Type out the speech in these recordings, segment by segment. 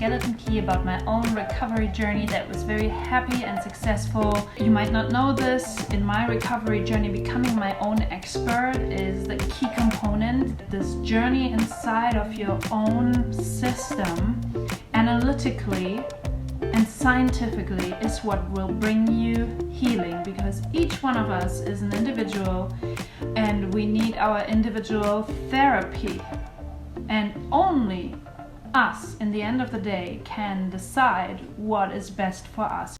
skeleton key about my own recovery journey that was very happy and successful. You might not know this, in my recovery journey, becoming my own expert is the key component. This journey inside of your own system, analytically and scientifically, is what will bring you healing, because each one of us is an individual and we need our individual therapy, and only us in the end of the day can decide what is best for us.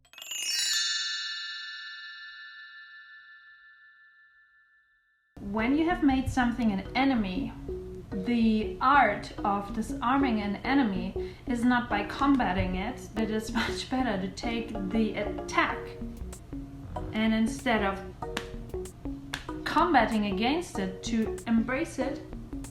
When you have made something an enemy, the art of disarming an enemy is not by combating it. It is much better to take the attack and instead of combating against it, to embrace it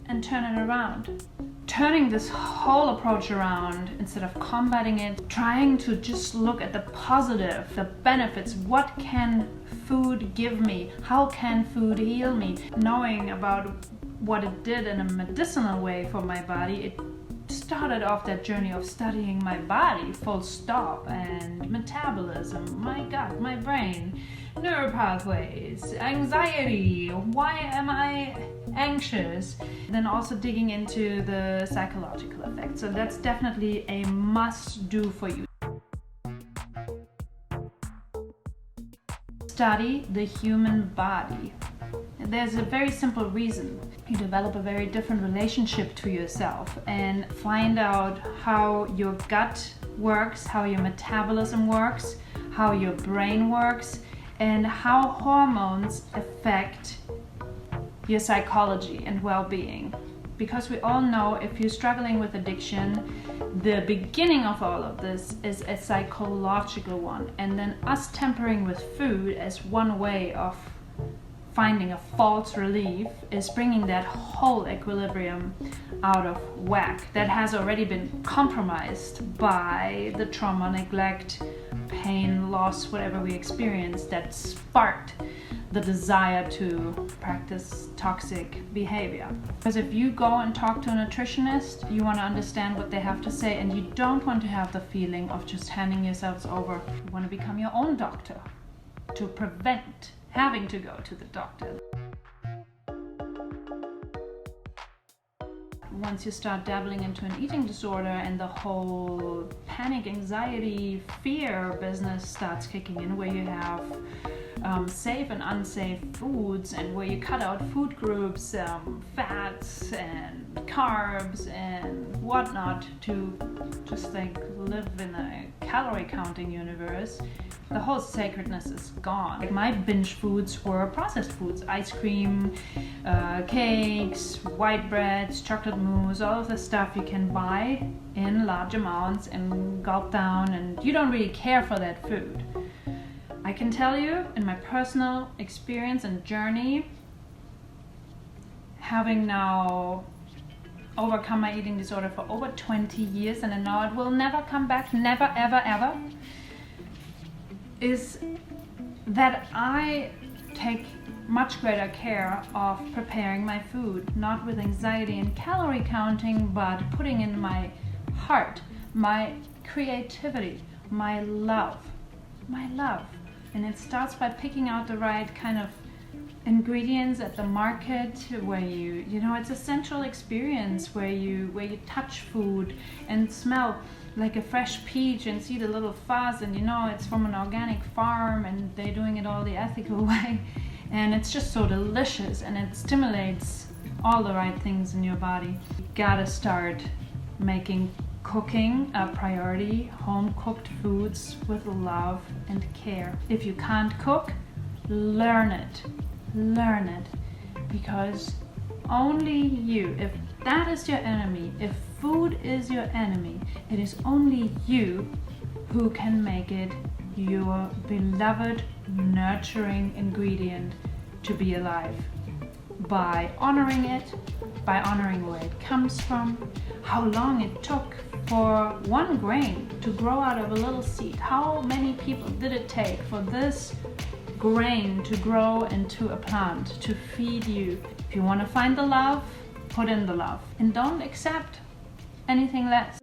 and turn it around. Turning this whole approach around, instead of combating it, trying to just look at the positive, the benefits. What can food give me? How can food heal me? Knowing about what it did in a medicinal way for my body, it started off that journey of studying my body, full stop, and metabolism, my gut, my brain, neural pathways, anxiety, why am I anxious? Then also digging into the psychological effects. So that's definitely a must do for you. Study the human body. There's a very simple reason. You develop a very different relationship to yourself and find out how your gut works, how your metabolism works, how your brain works, and how hormones affect your psychology and well-being. Because we all know, if you're struggling with addiction, the beginning of all of this is a psychological one, and then us tempering with food as one way of finding a false relief is bringing that whole equilibrium out of whack that has already been compromised by the trauma, neglect, pain, loss, whatever we experience that sparked the desire to practice toxic behavior. Because if you go and talk to a nutritionist, you want to understand what they have to say, and you don't want to have the feeling of just handing yourselves over. You want to become your own doctor to prevent having to go to the doctor. Once you start dabbling into an eating disorder and the whole panic, anxiety, fear business starts kicking in, where you have safe and unsafe foods, and where you cut out food groups, fats and carbs and whatnot, to just like live in a calorie counting universe, the whole sacredness is gone. Like, my binge foods were processed foods: ice cream, cakes, white breads, chocolate mousse, all of the stuff you can buy in large amounts and gulp down, and you don't really care for that food. I can tell you, in my personal experience and journey, having now overcome my eating disorder for over 20 years, and I know it will never come back, never, ever, ever, is that I take much greater care of preparing my food, not with anxiety and calorie counting, but putting in my heart, my creativity, my love. And it starts by picking out the right kind of ingredients at the market, where you know, it's a sensual experience where you touch food and smell like a fresh peach and see the little fuzz, and you know it's from an organic farm and they're doing it all the ethical way, and it's just so delicious, and it stimulates all the right things in your body. You gotta start making cooking a priority, home cooked foods with love and care. If you can't cook, learn it, because only you, if that is your enemy, if food is your enemy, it is only you who can make it your beloved, nurturing ingredient to be alive. By honoring it, by honoring where it comes from, how long it took for one grain to grow out of a little seed. How many people did it take for this grain to grow into a plant to feed you? If you want to find the love, put in the love, and don't accept anything less.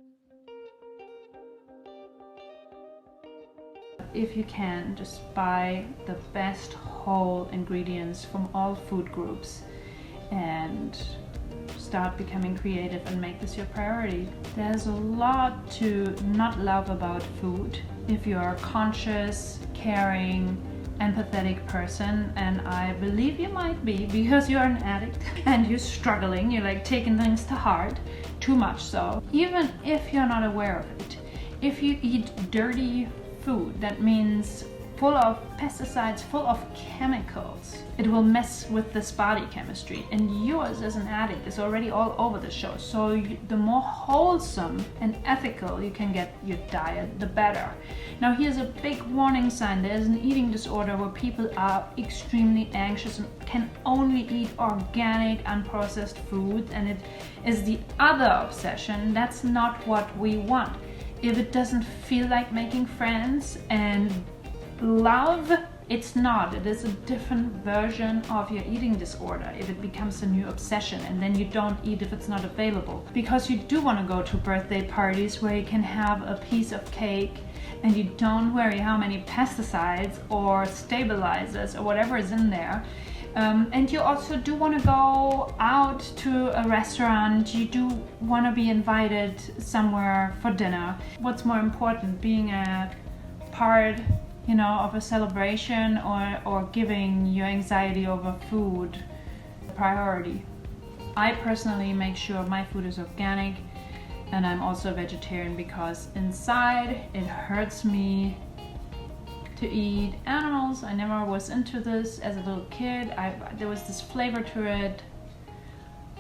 if you can, just buy the best whole ingredients from all food groups and start becoming creative and make this your priority. There's a lot to not love about food if you are a conscious, caring, empathetic person, and I believe you might be because you're an addict and you're struggling, you're like taking things to heart, too much so. Even if you're not aware of it, if you eat dirty food, that means full of pesticides, full of chemicals, it will mess with this body chemistry, and yours as an addict is already all over the show. So the more wholesome and ethical you can get your diet, the better. Now here's a big warning sign. There's an eating disorder where people are extremely anxious and can only eat organic, unprocessed food, and it is the other obsession. That's not what we want. If it doesn't feel like making friends and love, it's not. It is a different version of your eating disorder if it becomes a new obsession, and then you don't eat if it's not available. Because you do want to go to birthday parties where you can have a piece of cake and you don't worry how many pesticides or stabilizers or whatever is in there. And you also do want to go out to a restaurant, you do want to be invited somewhere for dinner. What's more important, being a part, you know, of a celebration, or giving your anxiety over food a priority? I personally make sure my food is organic, and I'm also a vegetarian because inside it hurts me to eat animals. I never was into this as a little kid. There was this flavor to it.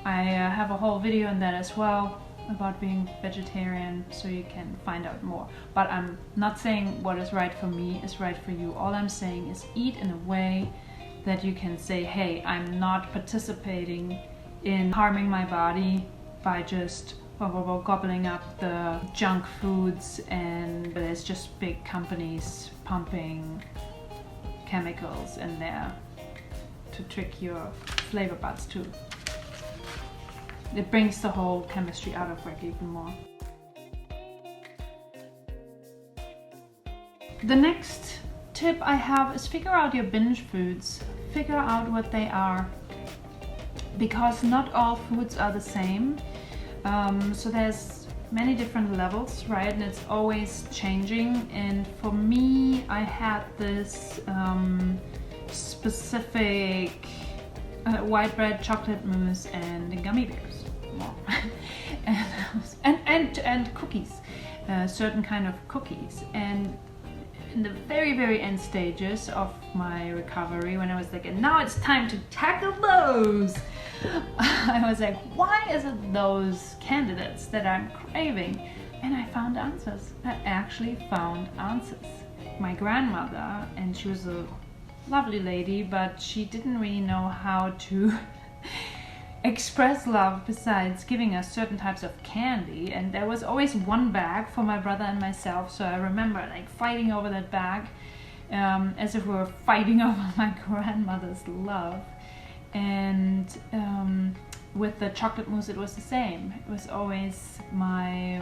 I have a whole video on that as well about being vegetarian, so you can find out more. But I'm not saying what is right for me is right for you. All I'm saying is eat in a way that you can say, hey, I'm not participating in harming my body by just gobbling up the junk foods, and there's just big companies pumping chemicals in there to trick your flavor buds too. It brings the whole chemistry out of whack even more. The next tip I have is figure out your binge foods. Figure out what they are, because not all foods are the same. So there's many different levels, right? And it's always changing. And for me, I had this specific white bread, chocolate mousse, and gummy bears. and cookies, certain kind of cookies. And in the very, very end stages of my recovery, when I was like, and now it's time to tackle those, I was like, why is it those candidates that I'm craving? And I found answers. I actually found answers. My grandmother, and she was a lovely lady, but she didn't really know how to express love besides giving us certain types of candy, and there was always one bag for my brother and myself. So I remember like fighting over that bag, as if we were fighting over my grandmother's love. And with the chocolate mousse it was the same. It was always my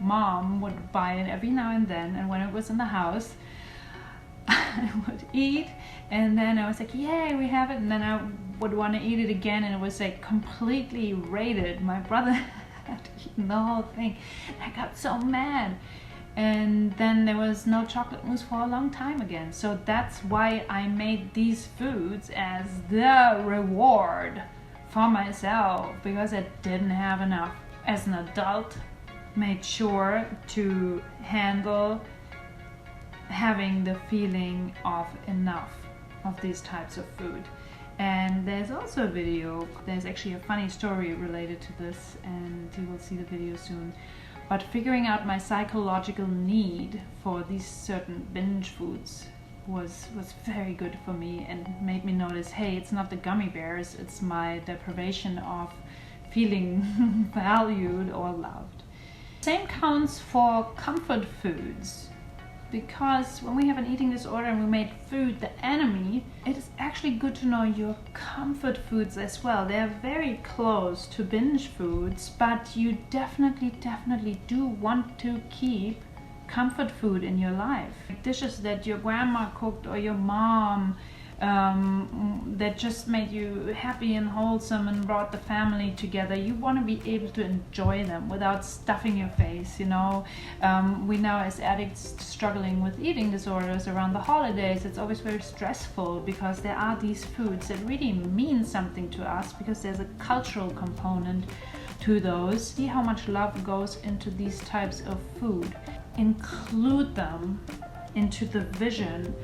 mom would buy it every now and then, and when it was in the house I would eat, and then I was like, yay, we have it, and then I would want to eat it again, and it was like completely rated. My brother had eaten the whole thing. I got so mad, and then there was no chocolate mousse for a long time again. So that's why I made these foods as the reward for myself, because I didn't have enough. As an adult, made sure to handle having the feeling of enough of these types of food. And there's also a video, there's actually a funny story related to this, and you will see the video soon. But figuring out my psychological need for these certain binge foods was very good for me, and made me notice, hey, it's not the gummy bears, it's my deprivation of feeling valued or loved. Same counts for comfort foods. Because when we have an eating disorder and we made food the enemy, it is actually good to know your comfort foods as well. They're very close to binge foods, but you definitely do want to keep comfort food in your life. Dishes that your grandma cooked or your mom, that just made you happy and wholesome and brought the family together. You want to be able to enjoy them without stuffing your face, you know. We know as addicts struggling with eating disorders around the holidays, it's always very stressful because there are these foods that really mean something to us because there's a cultural component to those. See how much love goes into these types of food. Include them into the vision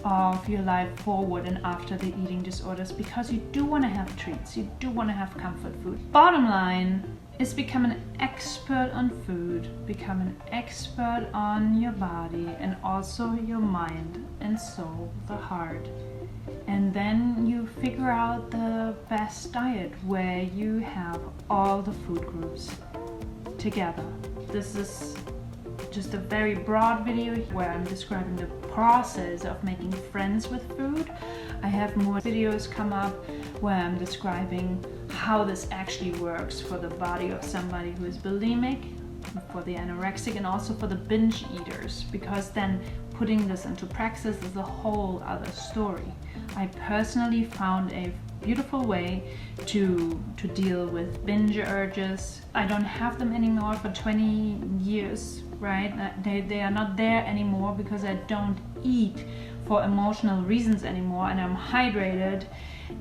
of your life forward and after the eating disorders, because you do want to have treats, you do want to have comfort food. Bottom line is become an expert on food, become an expert on your body and also your mind and soul, the heart. And then you figure out the best diet where you have all the food groups together. This is just a very broad video where I'm describing the process of making friends with food. I have more videos come up where I'm describing how this actually works for the body of somebody who is bulimic, for the anorexic, and also for the binge eaters, because then putting this into praxis is a whole other story. I personally found a beautiful way to deal with binge urges. I don't have them anymore for 20 years, right? They are not there anymore because I don't eat for emotional reasons anymore, and I'm hydrated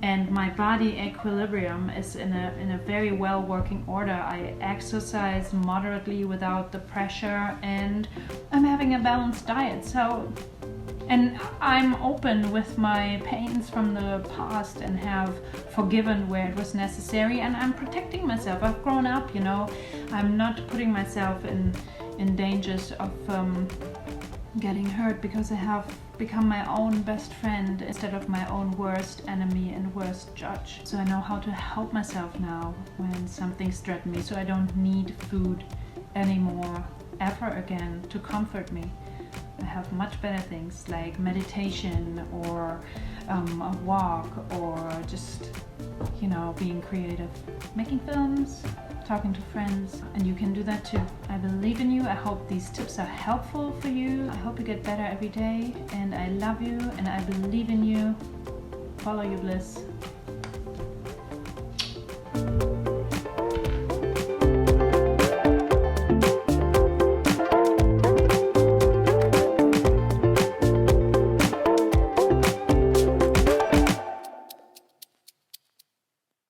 and my body equilibrium is in a very well working order. I exercise moderately without the pressure, and I'm having a balanced diet. So, and I'm open with my pains from the past and have forgiven where it was necessary, and I'm protecting myself. I've grown up, you know. I'm not putting myself in dangers of getting hurt because I have become my own best friend instead of my own worst enemy and worst judge. So I know how to help myself now when something's threatened me, so I don't need food anymore ever again to comfort me. I have much better things like meditation or a walk, or just, you know, being creative, making films, talking to friends, and you can do that too. I believe in you. I hope these tips are helpful for you. I hope you get better every day, and I love you and I believe in you. Follow your bliss.